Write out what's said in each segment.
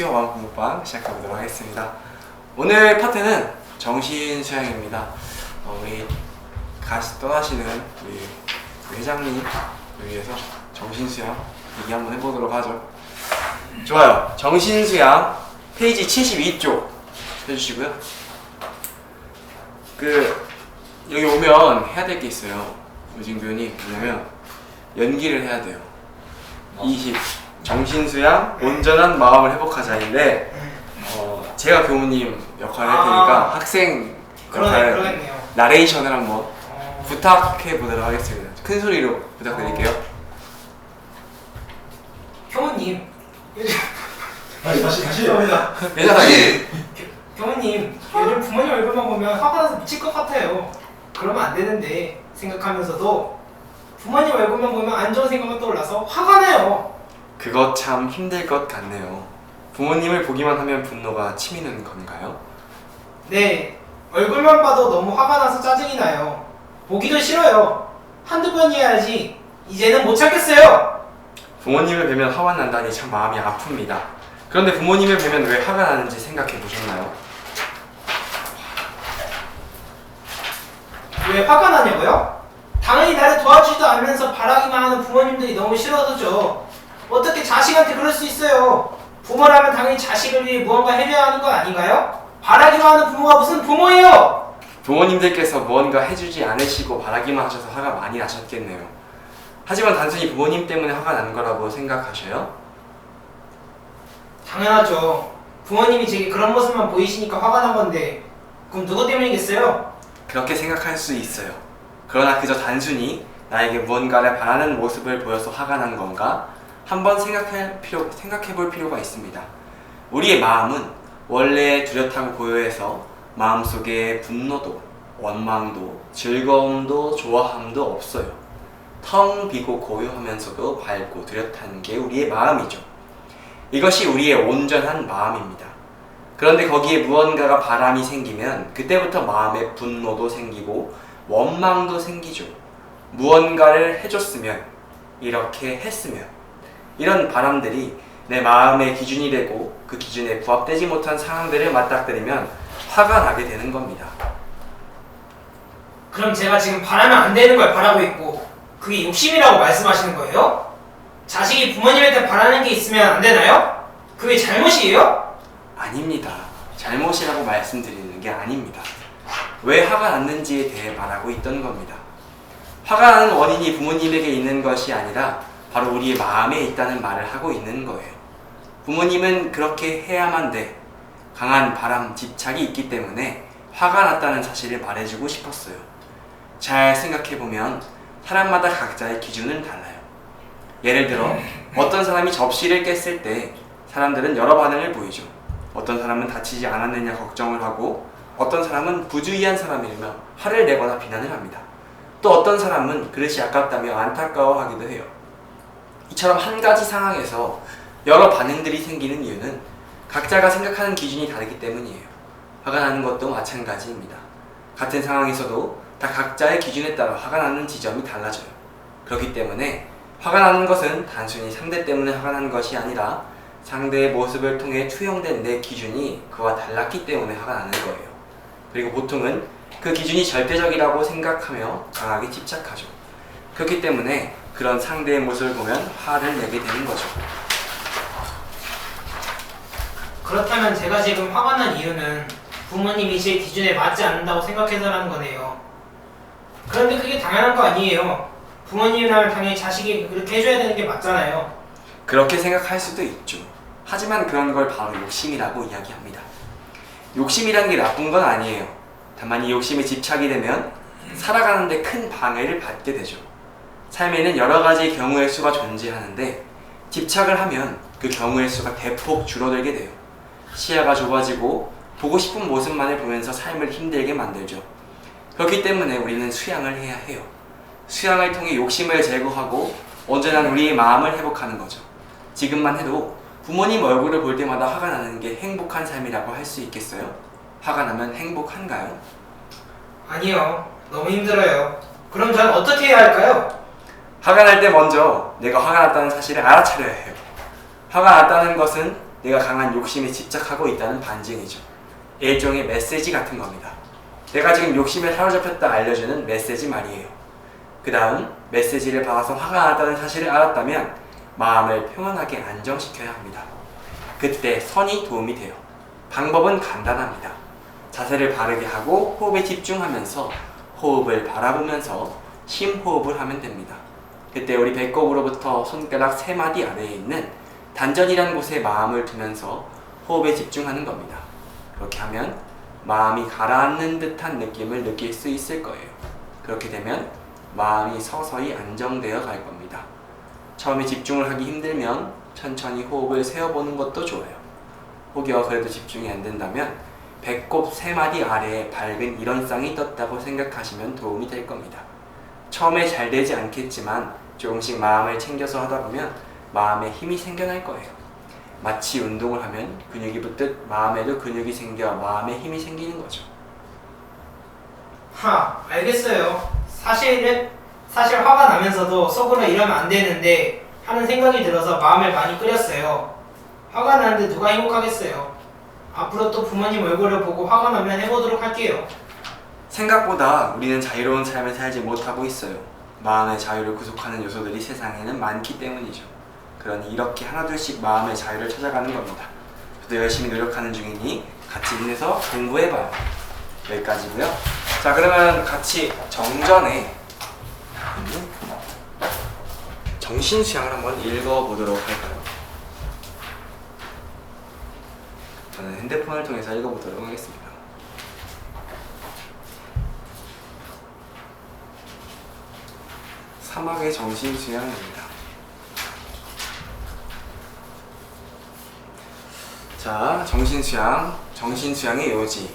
수요 마음 공부방 시작해보도록 하겠습니다. 오늘 파트는 정신 수양입니다. 우리 떠나시는 우리 회장님을 위해서 정신 수양 얘기 한번 해보도록 하죠. 좋아요. 정신 수양 페이지 72쪽 해주시고요. 여기 오면 해야 될 게 있어요. 요징교원이 뭐냐면 연기를 해야 돼요. 20 정신수양 온전한 마음을 회복하자인데 제가 교무님 역할을 할 테니까 학생 역할 그러겠네요. 나레이션을 한번 부탁해 보도록 하겠습니다. 큰 소리로 부탁드릴게요. 교무님, 다시 합니다. 괜찮아요. 교무님, 요즘 부모님 얼굴만 보면 화가 나서 미칠 것 같아요. 그러면 안 되는데 생각하면서도 부모님 얼굴만 보면 안 좋은 생각만 떠올라서 화가 나요. 그거 참 힘들 것 같네요. 부모님을 보기만 하면 분노가 치미는 건가요? 네, 얼굴만 봐도 너무 화가 나서 짜증이 나요. 보기도 싫어요. 한두 번이어야지. 이제는 못 참겠어요. 부모님을 뵈면 화가 난다니 참 마음이 아픕니다. 그런데 부모님을 뵈면 왜 화가 나는지 생각해 보셨나요? 왜 화가 나냐고요? 당연히 나를 도와주지도 않으면서 바라기만 하는 부모님들이 너무 싫어서죠. 어떻게 자식한테 그럴 수 있어요? 부모라면 당연히 자식을 위해 무언가 해줘야 하는 거 아닌가요? 바라기만 하는 부모가 무슨 부모예요? 부모님들께서 무언가 해주지 않으시고 바라기만 하셔서 화가 많이 나셨겠네요. 하지만 단순히 부모님 때문에 화가 난 거라고 생각하셔요? 당연하죠. 부모님이 제게 그런 모습만 보이시니까 화가 난 건데 그럼 누구 때문이겠어요? 그렇게 생각할 수 있어요. 그러나 그저 단순히 나에게 무언가를 바라는 모습을 보여서 화가 난 건가? 한번 생각해 볼 필요가 있습니다. 우리의 마음은 원래 뚜렷하고 고요해서 마음속에 분노도, 원망도, 즐거움도, 좋아함도 없어요. 텅 비고 고요하면서도 밝고 뚜렷한 게 우리의 마음이죠. 이것이 우리의 온전한 마음입니다. 그런데 거기에 무언가가 바람이 생기면 그때부터 마음에 분노도 생기고 원망도 생기죠. 무언가를 해줬으면, 이렇게 했으면, 이런 바람들이 내 마음의 기준이 되고 그 기준에 부합되지 못한 상황들을 맞닥뜨리면 화가 나게 되는 겁니다. 그럼 제가 지금 바라면 안 되는 걸 바라고 있고 그게 욕심이라고 말씀하시는 거예요? 자식이 부모님한테 바라는 게 있으면 안 되나요? 그게 잘못이에요? 아닙니다. 잘못이라고 말씀드리는 게 아닙니다. 왜 화가 났는지에 대해 말하고 있던 겁니다. 화가 나는 원인이 부모님에게 있는 것이 아니라 바로 우리의 마음에 있다는 말을 하고 있는 거예요. 부모님은 그렇게 해야만 돼. 강한 바람, 집착이 있기 때문에 화가 났다는 사실을 말해주고 싶었어요. 잘 생각해보면 사람마다 각자의 기준은 달라요. 예를 들어 어떤 사람이 접시를 깼을 때 사람들은 여러 반응을 보이죠. 어떤 사람은 다치지 않았느냐 걱정을 하고 어떤 사람은 부주의한 사람이라며 화를 내거나 비난을 합니다. 또 어떤 사람은 그릇이 아깝다며 안타까워하기도 해요. 이처럼 한 가지 상황에서 여러 반응들이 생기는 이유는 각자가 생각하는 기준이 다르기 때문이에요. 화가 나는 것도 마찬가지입니다. 같은 상황에서도 다 각자의 기준에 따라 화가 나는 지점이 달라져요. 그렇기 때문에 화가 나는 것은 단순히 상대 때문에 화가 나는 것이 아니라 상대의 모습을 통해 투영된 내 기준이 그와 달랐기 때문에 화가 나는 거예요. 그리고 보통은 그 기준이 절대적이라고 생각하며 강하게 집착하죠. 그렇기 때문에 그런 상대의 모습을 보면 화를 내게 되는 거죠. 그렇다면 제가 지금 화가 난 이유는 부모님이 제 기준에 맞지 않는다고 생각해서라는 거네요. 그런데 그게 당연한 거 아니에요. 부모님이라면 당연히 자식이 그렇게 해줘야 되는 게 맞잖아요. 그렇게 생각할 수도 있죠. 하지만 그런 걸 바로 욕심이라고 이야기합니다. 욕심이라는 게 나쁜 건 아니에요. 다만 이 욕심에 집착이 되면 살아가는 데 큰 방해를 받게 되죠. 삶에는 여러 가지 경우의 수가 존재하는데 집착을 하면 그 경우의 수가 대폭 줄어들게 돼요. 시야가 좁아지고 보고 싶은 모습만을 보면서 삶을 힘들게 만들죠. 그렇기 때문에 우리는 수양을 해야 해요. 수양을 통해 욕심을 제거하고 온전한 우리의 마음을 회복하는 거죠. 지금만 해도 부모님 얼굴을 볼 때마다 화가 나는 게 행복한 삶이라고 할 수 있겠어요? 화가 나면 행복한가요? 아니요. 너무 힘들어요. 그럼 전 어떻게 해야 할까요? 화가 날 때 먼저 내가 화가 났다는 사실을 알아차려야 해요. 화가 났다는 것은 내가 강한 욕심에 집착하고 있다는 반증이죠. 일종의 메시지 같은 겁니다. 내가 지금 욕심에 사로잡혔다 알려주는 메시지 말이에요. 그 다음 메시지를 받아서 화가 났다는 사실을 알았다면 마음을 평안하게 안정시켜야 합니다. 그때 선이 도움이 돼요. 방법은 간단합니다. 자세를 바르게 하고 호흡에 집중하면서 호흡을 바라보면서 심호흡을 하면 됩니다. 그때 우리 배꼽으로부터 손가락 3마디 아래에 있는 단전이라는 곳에 마음을 두면서 호흡에 집중하는 겁니다. 그렇게 하면 마음이 가라앉는 듯한 느낌을 느낄 수 있을 거예요. 그렇게 되면 마음이 서서히 안정되어 갈 겁니다. 처음에 집중을 하기 힘들면 천천히 호흡을 세어보는 것도 좋아요. 혹여 그래도 집중이 안 된다면 배꼽 3마디 아래에 밝은 일원상이 떴다고 생각하시면 도움이 될 겁니다. 처음에 잘 되지 않겠지만 조금씩 마음을 챙겨서 하다 보면 마음에 힘이 생겨날 거예요. 마치 운동을 하면 근육이 붙듯 마음에도 근육이 생겨 마음에 힘이 생기는 거죠. 알겠어요. 사실 화가 나면서도 속으로 이러면 안 되는데 하는 생각이 들어서 마음을 많이 끓였어요. 화가 나는데 누가 행복하겠어요. 앞으로 또 부모님 얼굴을 보고 화가 나면 해보도록 할게요. 생각보다 우리는 자유로운 삶을 살지 못하고 있어요. 마음의 자유를 구속하는 요소들이 세상에는 많기 때문이죠. 그러니 이렇게 하나둘씩 마음의 자유를 찾아가는 겁니다. 저도 열심히 노력하는 중이니 같이 힘내서 공부해봐요. 여기까지고요. 자, 그러면 같이 정전에 정신수양을 한번 읽어보도록 할까요? 저는 핸드폰을 통해서 읽어보도록 하겠습니다. 사막의 정신수양입니다. 자, 정신수양의 요지.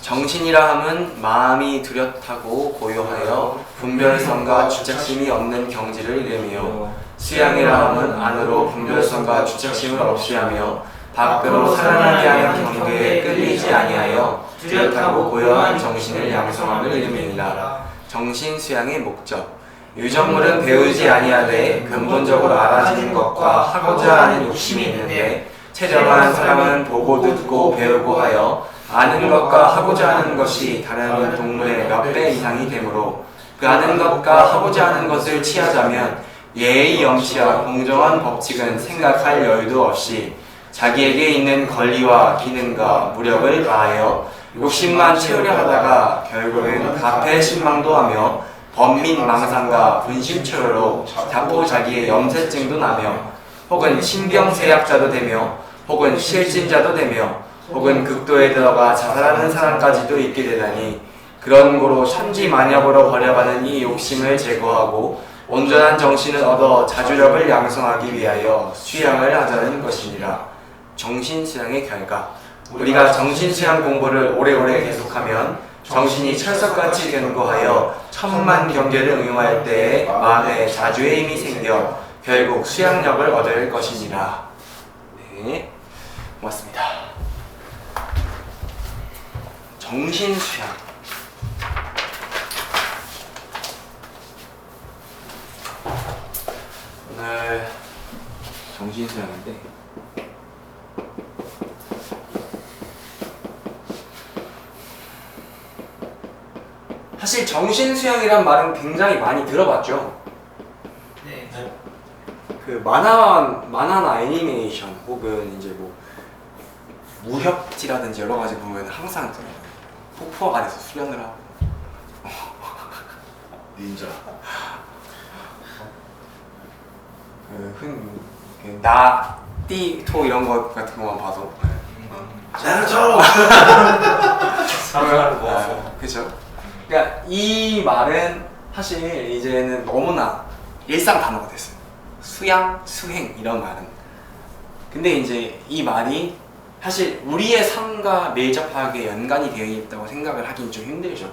정신이라 함은 마음이 뚜렷하고 고요하여 분별성과 주착심이 없는 경지를 이르며, 수양이라 함은 안으로 분별성과 주착심을 없이 하며 밖으로 살아나게 하는 경계에 끌리지 아니하여 뚜렷하고 고요한 정신을 양성함을 이름이니라. 정신수양의 목적. 유전물은 배우지 아니하되 근본적으로 알아지는 것과 하고자 하는 욕심이 있는데, 체정한 사람은 보고 듣고 배우고 하여 아는 것과 하고자 하는 것이 다른 동물의 몇 배 이상이 되므로, 그 아는 것과 하고자 하는 것을 취하자면 예의 염치와 공정한 법칙은 생각할 여유도 없이 자기에게 있는 권리와 기능과 무력을 다하여 욕심만 채우려 하다가 결국엔 가패 신망도 하며 번민 망상과 분심초로로 자포자기의 염세증도 나며, 혹은 신경쇠약자도 되며 혹은 실진자도 되며 혹은 극도에 들어가 자살하는 사람까지도 있게 되다니, 그런 고로 천지만약으로 버려가는 이 욕심을 제거하고 온전한 정신을 얻어 자주력을 양성하기 위하여 수양을 하자는 것이니라. 정신수양의 결과. 우리가 정신수양 공부를 오래오래 계속하면 정신이 철석같이 견고하여 천만 경계를 응용할 때에 마음에 자주의 힘이 생겨 결국 수양력을 얻을 것이니라. 네, 고맙습니다. 정신수양. 오늘 정신수양인데 사실 정신수양이란 말은 굉장히 많이 들어봤죠. 네. 그 만화나 애니메이션 혹은 이제 뭐 무협지라든지 여러 가지 보면 항상 폭포 아래서 수련을 하고 닌자. 나띠토 이런 거 같은 거만 봐도 나루토. 그죠? 그러니까 이 말은 사실 이제는 너무나 일상 단어가 됐어요. 수양, 수행 이런 말은. 근데 이제 이 말이 사실 우리의 삶과 밀접하게 연관이 되어 있다고 생각을 하긴 좀 힘들죠.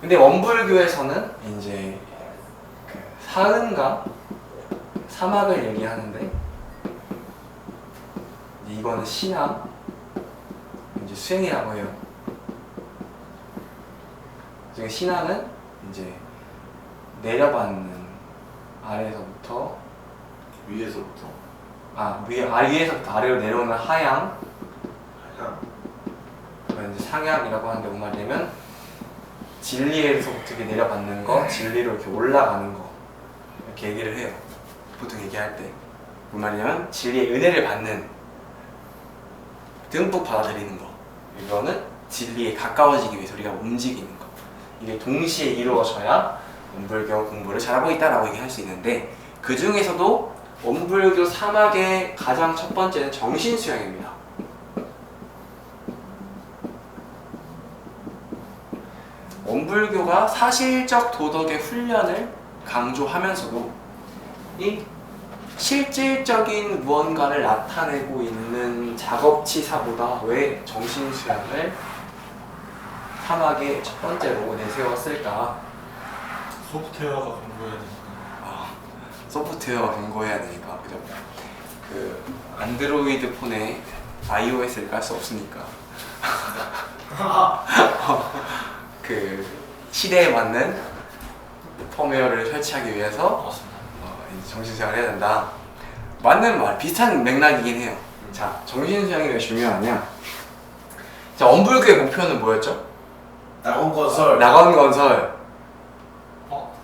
근데 원불교에서는 이제 그 사은과 사막을 얘기하는데, 이거는 신앙, 이제 수행이라고 해요. 지금 신앙은 이제 내려받는, 아래서부터 위에서부터. 위에서부터 아래로 내려오는 하향, 그걸 이제 상향이라고 하는데 뭔 말이냐면 진리에서부터 이렇게 내려받는 거, 진리로 이렇게 올라가는 거 이렇게 얘기를 해요. 보통 얘기할 때 뭔 말이냐면 진리의 은혜를 받는, 듬뿍 받아들이는 거, 이거는 진리에 가까워지기 위해서 우리가 움직이는 거, 이게 동시에 이루어져야 원불교 공부를 잘하고 있다라고 얘기할 수 있는데, 그 중에서도 원불교 3학의 가장 첫 번째는 정신수양입니다. 원불교가 사실적 도덕의 훈련을 강조하면서도 이 실질적인 무언가를 나타내고 있는 작업치사보다 왜 정신수양을 3학의 첫 번째로 내세웠을까? 소프트웨어가 공부해야 되니까. 소프트웨어가 공고해야 되니까, 그죠? 그 안드로이드 폰에 iOS를 깔 수 없으니까 그 시대에 맞는 펌웨어를 설치하기 위해서 맞습니다. 이제 정신수양을 해야 된다. 맞는 말, 비슷한 맥락이긴 해요. 자, 정신수양이 왜 중요하냐? 자, 원불교의 목표는 뭐였죠? 낙원건설. 낙원건설. 어?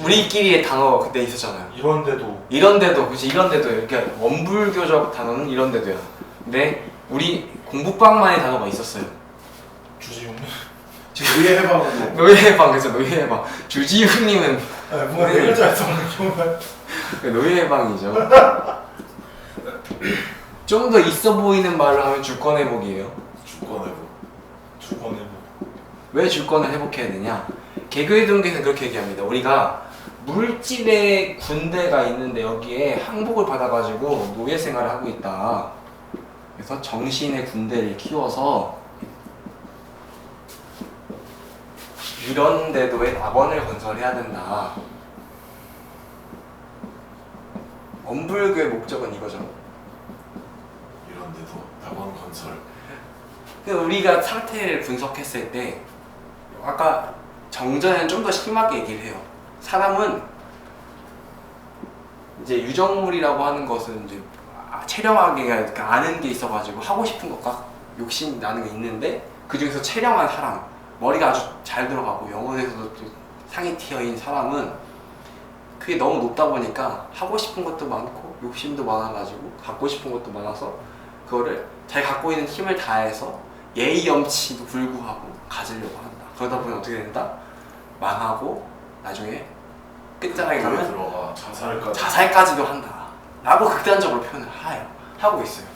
우리끼리의 단어 그때 있었잖아요. 이런데도 이런데도, 그치, 이런데도 이렇게 원불교적 단어는 이런데도야. 근데 우리 공부방만의 단어가 있었어요. 주지용. 노예 해방은 노예해방, 그래서 노예해방. 주지훈님은 뭔가 네 글자 했었는데 정말. 노예해방이죠. 좀 더 있어 보이는 말을 하면 주권회복이에요. 주권해보. 왜 주권을 회복해야 되냐? 개교의 동기에서는 그렇게 얘기합니다. 우리가 물질의 군대가 있는데 여기에 항복을 받아가지고 노예 생활을 하고 있다. 그래서 정신의 군대를 키워서 이런 데도에 낙원을 건설해야 된다. 원불교의 목적은 이거죠. 이런데도 낙원건설. 그러니까 우리가 상태를 분석했을 때 아까 정전에는 좀 더 심하게 얘기를 해요. 사람은 이제 유정물이라고 하는 것은 이제 체령하게 아는 게 있어가지고 하고 싶은 것과 욕심 나는 게 있는데, 그 중에서 체령한 사람, 머리가 아주 잘 들어가고 영혼에서도 또 상위 티어인 사람은 그게 너무 높다 보니까 하고 싶은 것도 많고 욕심도 많아가지고 갖고 싶은 것도 많아서 그거를 자기 갖고 있는 힘을 다해서 예의 염치도 불구하고 가지려고 한다. 그러다 보면 어떻게 된다? 망하고 나중에 끝자락에 가면 들어가 자살까지. 자살까지도 한다 라고 극단적으로 표현을 하고 있어요.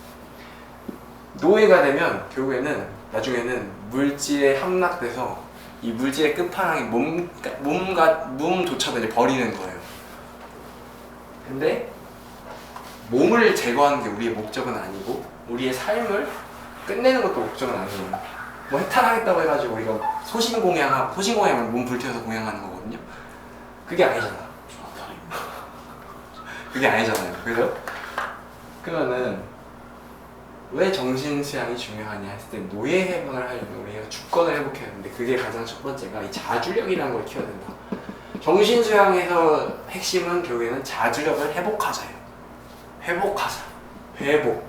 노예가 되면 결국에는 나중에는 물질에 함락돼서 이 물질의 끝판왕이 몸조차도 이제 버리는 거예요. 근데 몸을 제거하는 게 우리의 목적은 아니고 우리의 삶을 끝내는 것도 목적은 아니에요. 뭐 해탈하겠다고 해가지고 우리가 소신공양하면 몸 불태워서 공양하는 거거든요. 그게 아니잖아. 그게 아니잖아요. 그죠? 그러면은 왜 정신수양이 중요하냐 했을 때 노예 해방을 하려면 우리가 주권을 회복해야 되는데, 그게 가장 첫 번째가 이 자주력이라는 걸 키워야 된다. 정신수양에서 핵심은 결국에는 자주력을 회복하자예요. 회복하자. 회복.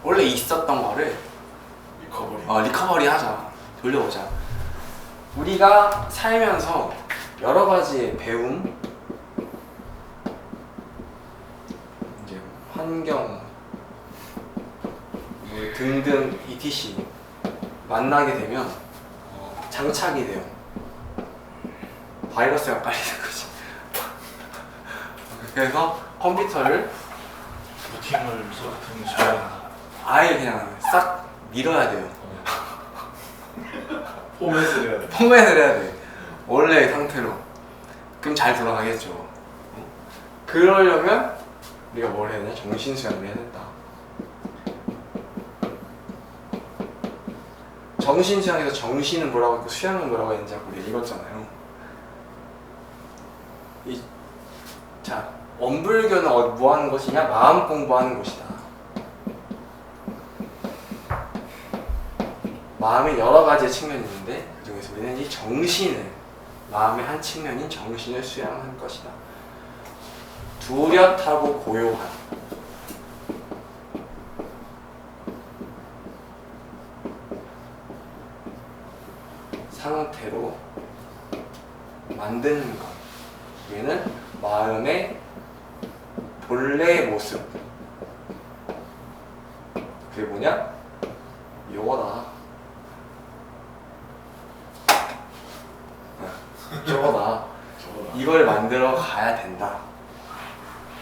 원래 있었던 거를 리커버리 하자. 돌려오자. 우리가 살면서 여러 가지의 배움, 이제 환경 뭐 등등 etc 만나게 되면 장착이 돼요. 바이러스가 깔리는 거지. 그래서 컴퓨터를 부팅을 셔야 된다. 아예 그냥 싹 밀어야 돼요. 포맷을 해야 돼. 포맷을 해야 돼. 원래의 상태로. 그럼 잘 돌아가겠죠. 그러려면 우리가 뭘 해야 되냐? 정신수양을 해야 된다. 정신수양에서 정신은 뭐라고 했고 수양은 뭐라고 했는지 아까 우리 읽었잖아요. 자, 원불교는 뭐 하는 것이냐? 마음 공부하는 곳이다. 마음에 여러 가지의 측면이 있는데 그 중에서 우리는 이 정신을, 마음의 한 측면인 정신을 수양한 것이다. 뚜렷하고 고요한 상태로 만드는 것. 얘는 마음의 본래 모습. 그게 뭐냐? 요거다. 저거다. 이걸 만들어 가야 된다.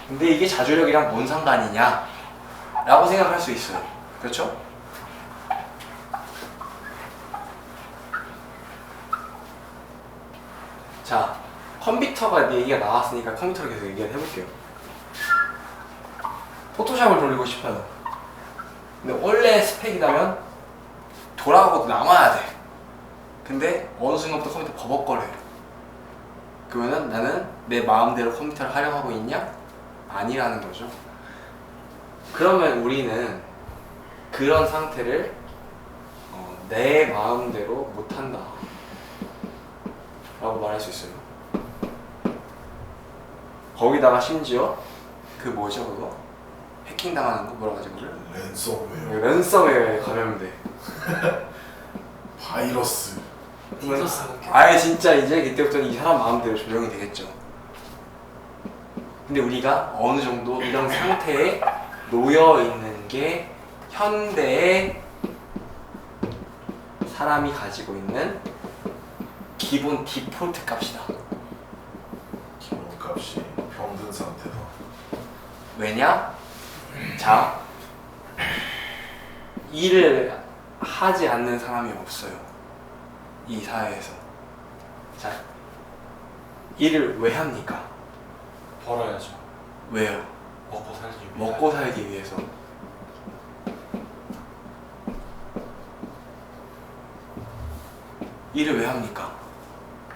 근데 이게 자조력이랑 뭔 상관이냐? 라고 생각할 수 있어요. 그렇죠? 자, 컴퓨터가 얘기가 나왔으니까 컴퓨터를 계속 얘기를 해볼게요. 포토샵을 돌리고 싶어요. 근데 원래 스펙이라면 돌아가고 남아야 돼. 근데 어느 순간부터 컴퓨터 버벅거려요. 그러면은 나는 내 마음대로 컴퓨터를 활용하고 있냐? 아니라는 거죠. 그러면 우리는 그런 상태를 내 마음대로 못한다 라고 말할 수 있어요. 거기다가 심지어 그 뭐죠 그거? 해킹 당하는 거 뭐라고 하지 그걸? 랜섬웨어, 랜섬웨어에 감염돼. 바이러스. 아예 진짜 이제 그때부터는 이 사람 마음대로 조정이 되겠죠. 근데 우리가 어느 정도 이런 상태에 놓여 있는 게 현대의 사람이 가지고 있는 기본 디폴트 값이다. 기본값이 병든 상태다. 왜냐? 자, 일을 하지 않는 사람이 없어요. 이 사회에서. 자, 일을 왜 합니까? 벌어야죠. 왜요? 먹고 살기 위해. 먹고 살기 위해서. 일을 왜 합니까?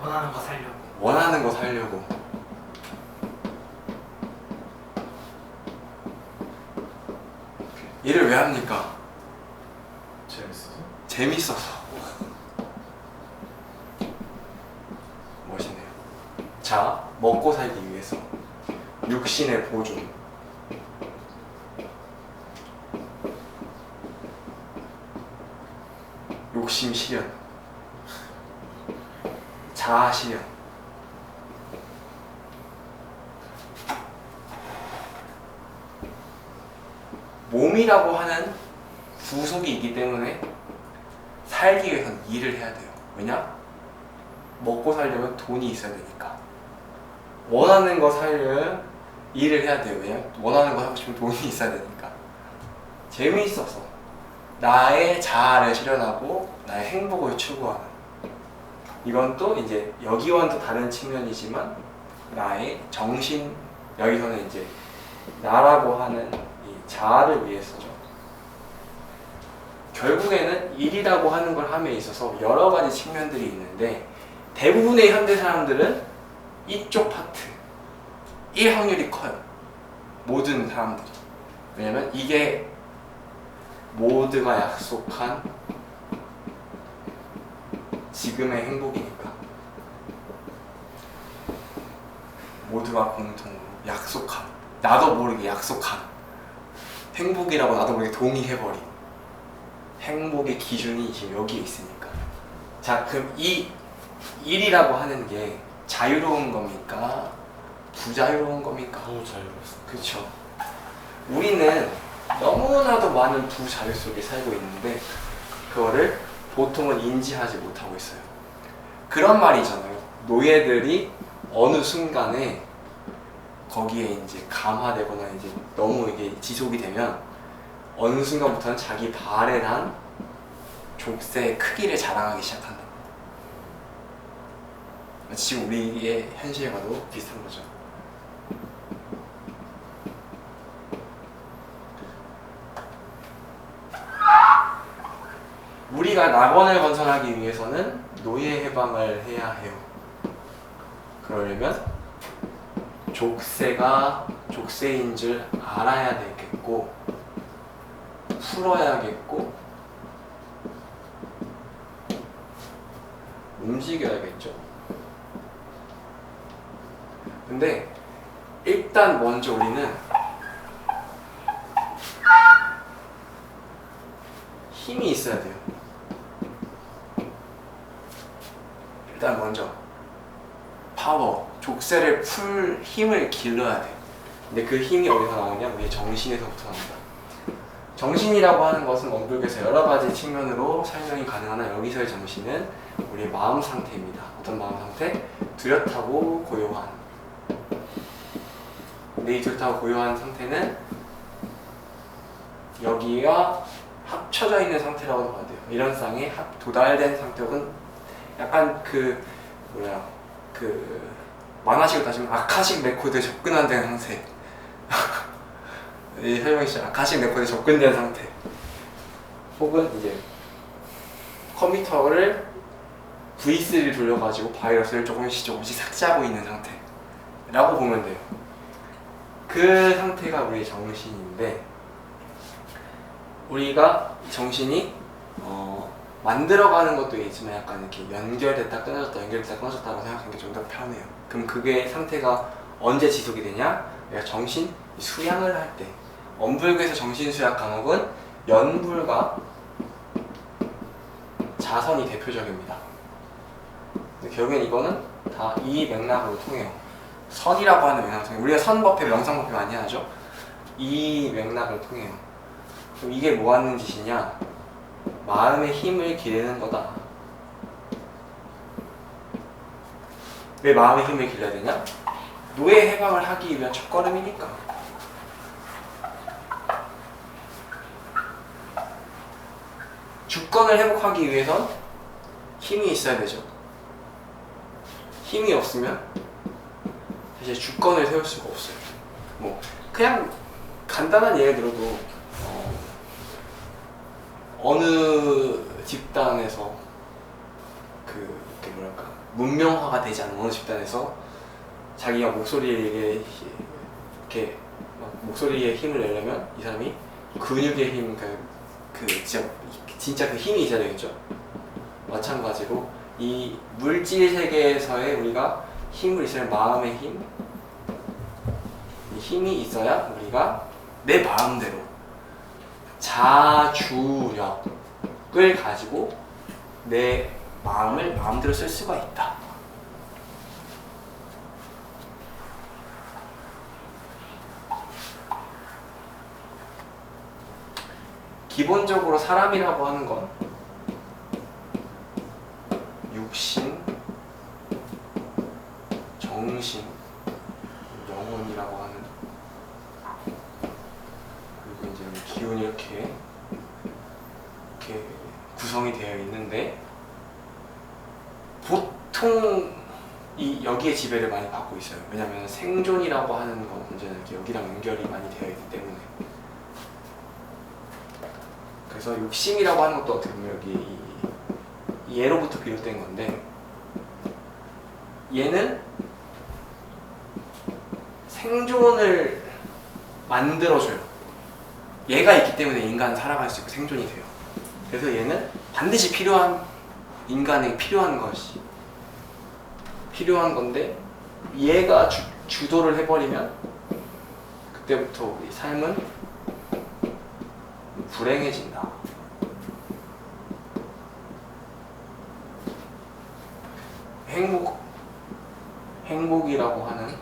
원하는 거 살려고. 원하는 거 살려고. 일을 왜 합니까? 재밌어서? 재밌어서. 멋있네요. 자, 먹고 살기 위해서 육신의 보존, 욕심 실현, 자아 실현. 몸이라고 하는 부속이 있기 때문에 살기 위해서는 일을 해야 돼요. 왜냐? 먹고 살려면 돈이 있어야 되니까. 원하는 거 살려면 일을 해야 돼요. 왜냐? 원하는 거 하고 싶으면 돈이 있어야 되니까. 재미있어서 나의 자아를 실현하고 나의 행복을 추구하는. 이건 또 이제 여기와는 또 다른 측면이지만 나의 정신, 여기서는 이제 나라고 하는 이 자아를 위해서죠. 결국에는 일이라고 하는 걸 함에 있어서 여러 가지 측면들이 있는데 대부분의 현대 사람들은 이쪽 파트, 일 확률이 커요. 모든 사람들이. 왜냐면 이게 모두가 약속한 지금의 행복이니까. 모두가 공통으로 약속한, 나도 모르게 약속한 행복이라고 나도 모르게 동의해버린 행복의 기준이 지금 여기에 있으니까. 자, 그럼 이 일이라고 하는 게 자유로운 겁니까? 부자유로운 겁니까? 너무 자유로웠어. 그렇죠. 우리는 너무나도 많은 부자유 속에 살고 있는데 그거를 보통은 인지하지 못하고 있어요. 그런 말이잖아요. 노예들이 어느 순간에 거기에 이제 감화되거나 이제 너무 이게 지속이 되면 어느 순간부터는 자기 발에 난 족쇄의 크기를 자랑하기 시작한다. 지금 우리의 현실과도 비슷한 거죠. 우리가 낙원을 건설하기 위해서는 노예 해방을 해야 해요. 그러려면 족쇄가 족쇄인 줄 알아야 되겠고 풀어야겠고 움직여야겠죠. 근데 일단 먼저 우리는 힘이 있어야 돼요. 일단 먼저 파워, 족쇄를 풀 힘을 길러야 돼. 근데 그 힘이 어디서 나오냐? 우리의 정신에서부터 나온다. 정신이라고 하는 것은 원불교에서 여러 가지 측면으로 설명이 가능하나 여기서의 정신은 우리의 마음 상태입니다. 어떤 마음 상태? 뚜렷하고 고요한. 근데 이 뚜렷하고 고요한 상태는 여기와 합쳐져 있는 상태라고 봐야 돼요. 이런 쌍에 도달된 상태 혹은 약간 만화식으로 따지면 아카식 레코드에 접근한 상태. 이 설명이 진짜 아카식 레코드에 접근된 상태. 혹은 이제 컴퓨터를 V3를 돌려가지고 바이러스를 조금씩 삭제하고 있는 상태라고 보면 돼요. 그 상태가 우리의 정신인데, 우리가 정신이 만들어가는 것도 있지만 약간 이렇게 연결됐다 끊어졌다 연결됐다 끊어졌다고 생각하는 게 좀 더 편해요. 그럼 그게 상태가 언제 지속이 되냐? 내가 정신 수양을 할 때. 원불교에서 정신 수양 과목은 연불과 자선이 대표적입니다. 근데 결국엔 이거는 다 이 맥락으로 통해요. 선이라고 하는 맥락을 통해요. 우리가 선법회, 명상법회 많이 하죠? 이 맥락을 통해요. 그럼 이게 뭐 하는 짓이냐? 마음의 힘을 기르는 거다. 왜 마음의 힘을 길러야 되냐? 노예 해방을 하기 위한 첫걸음이니까. 주권을 회복하기 위해선 힘이 있어야 되죠. 힘이 없으면 사실 주권을 세울 수가 없어요. 뭐 그냥 간단한 예를 들어도 어느 집단에서 문명화가 되지 않은 어느 집단에서 자기가 목소리에 힘을 내려면 이 사람이 근육의 힘, 진짜 그 힘이 있어야 되겠죠. 마찬가지로 이 물질 세계에서의 우리가 힘을 있어야 마음의 힘, 이 힘이 있어야 우리가 내 마음대로 자주력을 가지고 내 마음을 마음대로 쓸 수가 있다. 기본적으로 사람이라고 하는 건 육신, 정신, 영혼이라고 하는, 그리고 이제 기운이 이렇게 구성이 되어 있는데, 보통 여기에 지배를 많이 받고 있어요. 왜냐하면 생존이라고 하는 건 언제나 여기랑 연결이 많이 되어 있기 때문에. 그래서 욕심이라고 하는 것도 어떻게 보면 여기 얘로부터 비롯된 건데, 얘는 생존을 만들어줘요. 얘가 있기 때문에 인간은 살아갈 수 있고 생존이 돼요. 그래서 얘는 반드시 인간에게 필요한 건데, 얘가 주도를 해버리면 그때부터 우리 삶은 불행해진다. 행복이라고 하는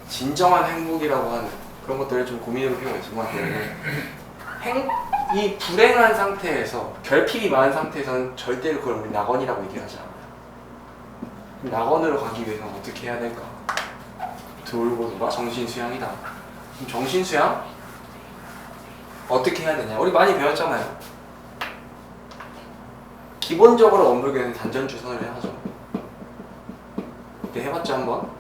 진정한 행복이라고 하는 그런 것들을 좀 고민해볼 필요가 있을 것 같아요. 이 불행한 상태에서, 결핍이 많은 상태에서는 절대로 그걸 우리 낙원이라고 얘기하지 않아요. 낙원으로 가기 위해서는 어떻게 해야 될까? 돌고 돌아 정신수양이다. 그럼 정신수양? 어떻게 해야 되냐? 우리 많이 배웠잖아요. 기본적으로 원불교는 단전주선을 하죠. 그때 해봤죠 한번?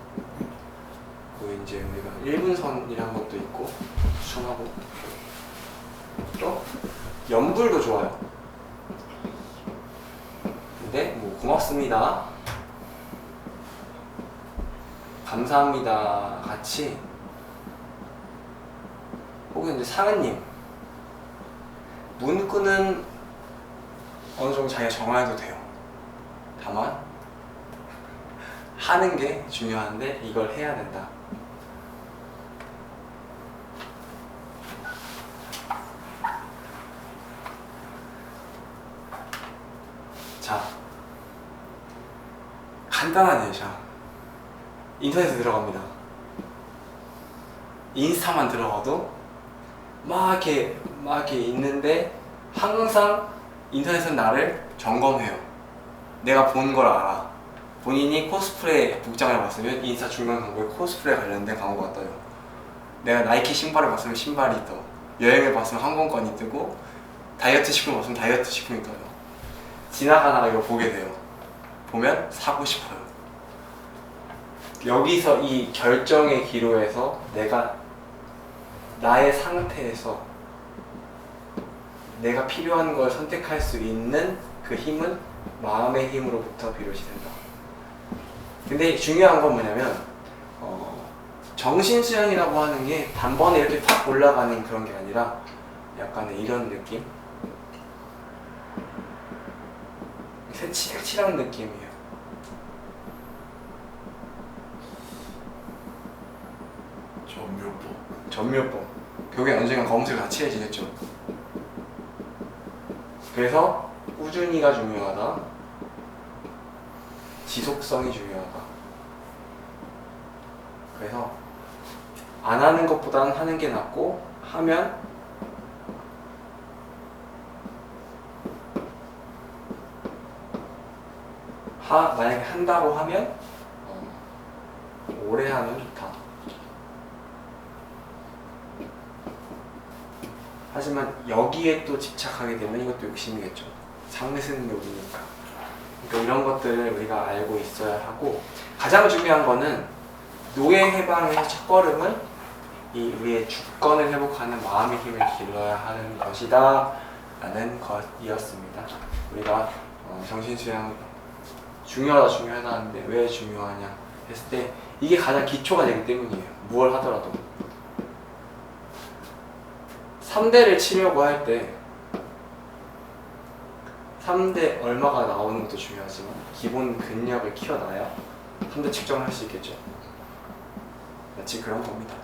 이제 우리가 1분선이라는 것도 있고 숨하고, 또 연불도 좋아요. 근데 뭐 고맙습니다, 감사합니다 같이, 혹은 이제 상은님, 문구는 어느 정도 자기가 정해도 돼요. 다만 하는 게 중요한데 이걸 해야 된다. 자, 간단한 예시야. 인터넷에 들어갑니다. 인스타만 들어가도 막 이렇게 있는데 항상 인터넷은 나를 점검해요. 내가 본 걸 알아. 본인이 코스프레 복장을 봤으면 인스타 중간 광고에 코스프레 관련된 광고가 떠요. 내가 나이키 신발을 봤으면 신발이 떠. 여행을 봤으면 항공권이 뜨고, 다이어트 식품을 봤으면 다이어트 식품이 떠요. 지나가다가 이거 보게 돼요. 보면 사고 싶어요. 여기서 이 결정의 기로에서 내가 나의 상태에서 내가 필요한 걸 선택할 수 있는 그 힘은 마음의 힘으로부터 비롯이 된다. 근데 중요한 건 뭐냐면 정신수양이라고 하는 게 단번에 이렇게 탁 올라가는 그런 게 아니라 약간의 이런 느낌? 색칠한 느낌이에요. 전묘법. 결국에 언젠가 검은색을 다 칠해지겠죠. 그래서 꾸준히가 중요하다. 지속성이 중요하다. 그래서 안 하는 것보다는 하는 게 낫고, 하면 만약에 한다고 하면 오래 하면 좋다. 하지만 여기에 또 집착하게 되면 이것도 욕심이겠죠. 상승욕이니까. 그러니까 이런 것들을 우리가 알고 있어야 하고, 가장 중요한 거는 노예 해방의 첫걸음은 이 우리의 주권을 회복하는 마음의 힘을 길러야 하는 것이다 라는 것이었습니다. 우리가 정신수양 중요하다 하는데 왜 중요하냐 했을 때 이게 가장 기초가 되기 때문이에요. 무엇을 하더라도 3대를 치려고 할 때 3대 얼마가 나오는 것도 중요하지만 기본 근력을 키워놔야 3대 측정을 할 수 있겠죠. 마치 그런 겁니다.